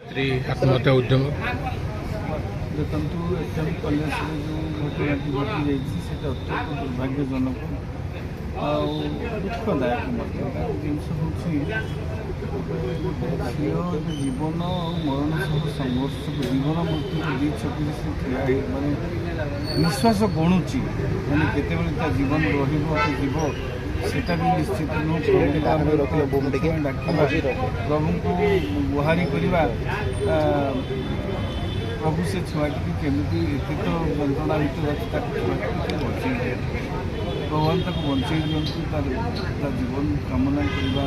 आत्महत्या उद्यम देखु एम कलेज जो घटनाटी घटी जाइए अत्यंत दुर्भाग्यजनक दुखदायक जिनस हूँ झील जीवन और मरण सह संघर्ष जीवन मृत्यु दी छवि से ठिया माने निश्वास गणुची मैंने केत जीवन रजीव सेटा भी निश्चित प्रभु को गुहारी करवा प्रभु से छुआ केमी एत तो जंत्रणा भितर अच्छी बचे भगवान तक बचे दिंतु तार जीवन कामना करवा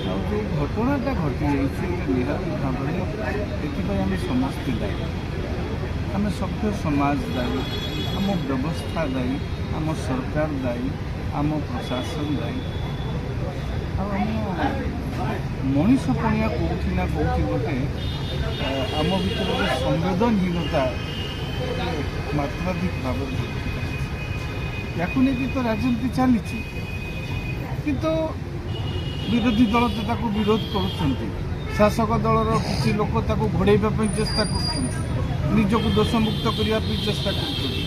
जो घटनाटा घटी जाइए निहाती भाव में आम समस्ते दायी आम सभ्य समाज दायी आम व्यवस्था दायी आम सरकार दायी आम प्रशासन दायी मनीष पणिया कौटी ना कौटी गोटे आम भर गोटे संवेदनहीनता मात्राधिक भाव या तो राजनीति चली किंतु विरोधी दल तो विरोध कर शासक दलर किसी लोक घोड़ाई चेष्टा कर दोषमुक्त करने चेष्टा कर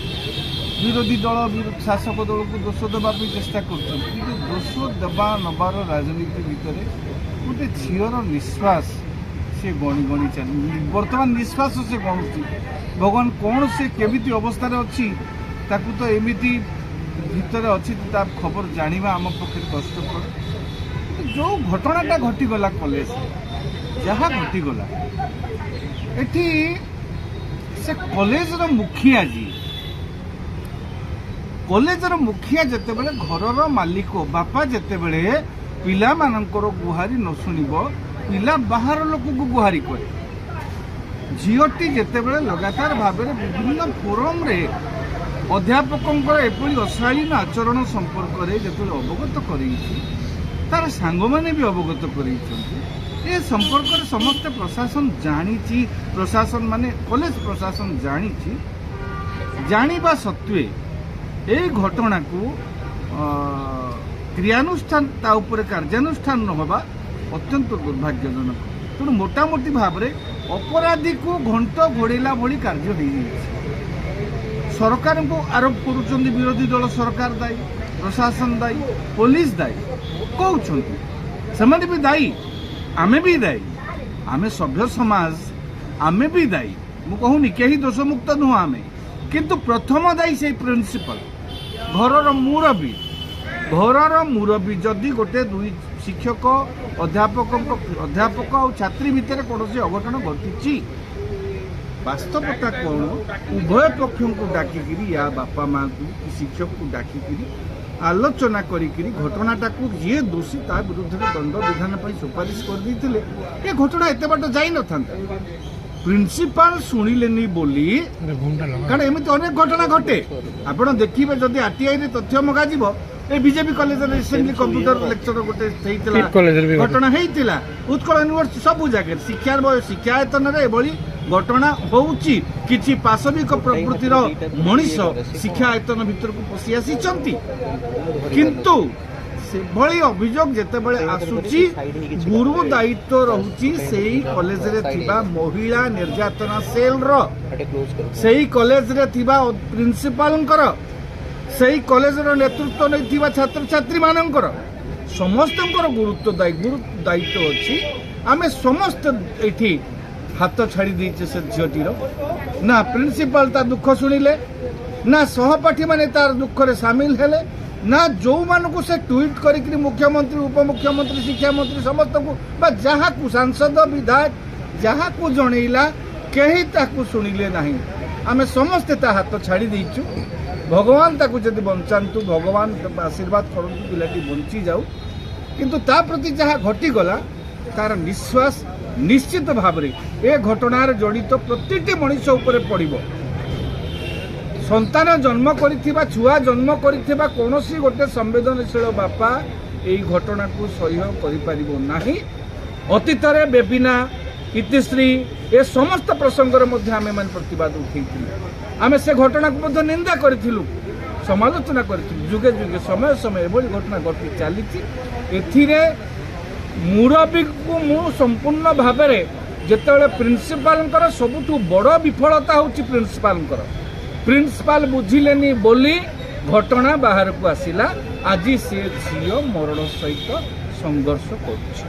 विरोधी दल शासक दल को दोष देवाई चेष्टा कर दोष देवा नबार राजनीति भितर गोटे झीर निश्वास से गणी गणी चली बर्तमान निश्वास से गणुची भगवान कौन से केमिति अवस्था अच्छी ताकू तो एमती भितर अच्छी तार खबर जाना आम पक्षे कष्टकर जो घटनाटा घटीगला कलेज जहाँ घटीगला एटी से कलेजर मुखिया जी कलेजर मुखिया जिते बड़े घर मालिक बापा जिते बड़े पिला मानकर गुहारी न शुणव पिला बाहर लोक को गुहारी करे झीटी जिते बड़े लगातार भाव में विभिन्न फोरम रे अध्यापकों एपरी अशालीन आचरण संपर्क में जो अवगत कर तार सांग मैंने भी अवगत कर संपर्क में समस्त प्रशासन जानी प्रशासन माने कॉलेज प्रशासन जानी जानिबा सत्वे ए घटना को क्रियानुष्ठान ता उपरे कार्यानुष्ठान न होबा अत्यंत दुर्भाग्यजनक तेणु मोटामोटी भाव में अपराधी को घंट घोड़ेला भली कार्य हो सरकार को आरोप करुँच विरोधी दल सरकार दायी प्रशासन दायी पुलिस दायी कहते भी दायी आमे भी दायी आमे सभ्य समाज आमे भी दायी मु कहूनी कहीं दोषमुक्त नुह आमे किंतु प्रथम दायी से प्रिंसिपल घरर मुरबी जदि गोटे दुई शिक्षक अध्यापक और छात्री भितर कौन अघटन घटी वास्तवता कौन उभय पक्ष को डाकिकी या बापा माँ को शिक्षक को डाकिकी आलोचना करी घटनाटा को जी दोषी ता विरुद्ध दंड विधान पर सुपारिश कर ये घटना एत बाट जाई न था प्रिंसिपाल शुणिले बोली कारण एमती अनेक घटना घटे आप देखिए जदि आरटीआई तथ्य मगा ए BJP college recently computer lecture गोटे घटना होता उत्कल यूनिवर्सिटी सबू जगह शिक्षायतन घटना होउची किछि पाशविक प्रकृतिर मनीष शिक्षायतन भीतर को पशि आसी किंतु से भली अभियोग जेतेबेले आसुची गुरु दायित्व रहुची सेही कॉलेज रे थिबा महिला निर्यातना सेल रो सेही कॉलेज रे थिबा प्रिंसिपल सेही कॉलेज रो नेतृत्व नै थिबा छात्र छात्री मानकर समस्तंकर गुरुत्व दायित्व अच्छी आमे समस्त एठी हाथ छाड़ी देचे से झीटीर ना प्रिंसिपल तार दुख शुणिले ना सहपाठी माने तार दुख रे सामिल हेले ना जो मानू से ट्वीट करी मुख्यमंत्री उपमुख्यमंत्री शिक्षा मंत्री समस्त को जहाँ को सांसद विधायक जहाँ को जनइला कहीं ताकू शुणिले नहीं आमे समस्ते ता हाथ छाड़ी देचु भगवान ताकू जदि बंचातु भगवान आशीर्वाद करतु पिलाटी बंची जाऊ किंतु ता प्रति जहाँ घटीगला तार निश्वास निश्चित भाव में ए घटनार जड़ित प्रति मनीष उपरे पड़िबो संतान जन्म करिथिबा छुआ जन्म करिथिबा कोनोसी गोटे संवेदनशील बापा एई घटना को सह्य करि परिबो नाही अतीत रे बेबिना इतिश्री ए समस्त प्रसंग रे मध्ये आमे मान प्रतिवाद उठैथिलु आमे से घटना को मध्ये निंदा करिथिलु समालोचना करिथिलु जुगे जुगे समय समय एभली घटना घटी चलीछि एथिरे मुरबी को मु संपूर्ण भाव में ଯେତେବେଳେ ପ୍ରିନ୍ସିପାଲଙ୍କର ସବୁଠୁ ବଡ଼ ବିଫଳତା ହେଉଛି ପ୍ରିନ୍ସିପାଲ ବୁଝିଲେନି ବୋଲି ଘଟଣା ବାହାରକୁ ଆସିଲା। ଆଜି ସେ ଝିଅ ମରଣ ସହିତ ସଂଘର୍ଷ କରୁଛି।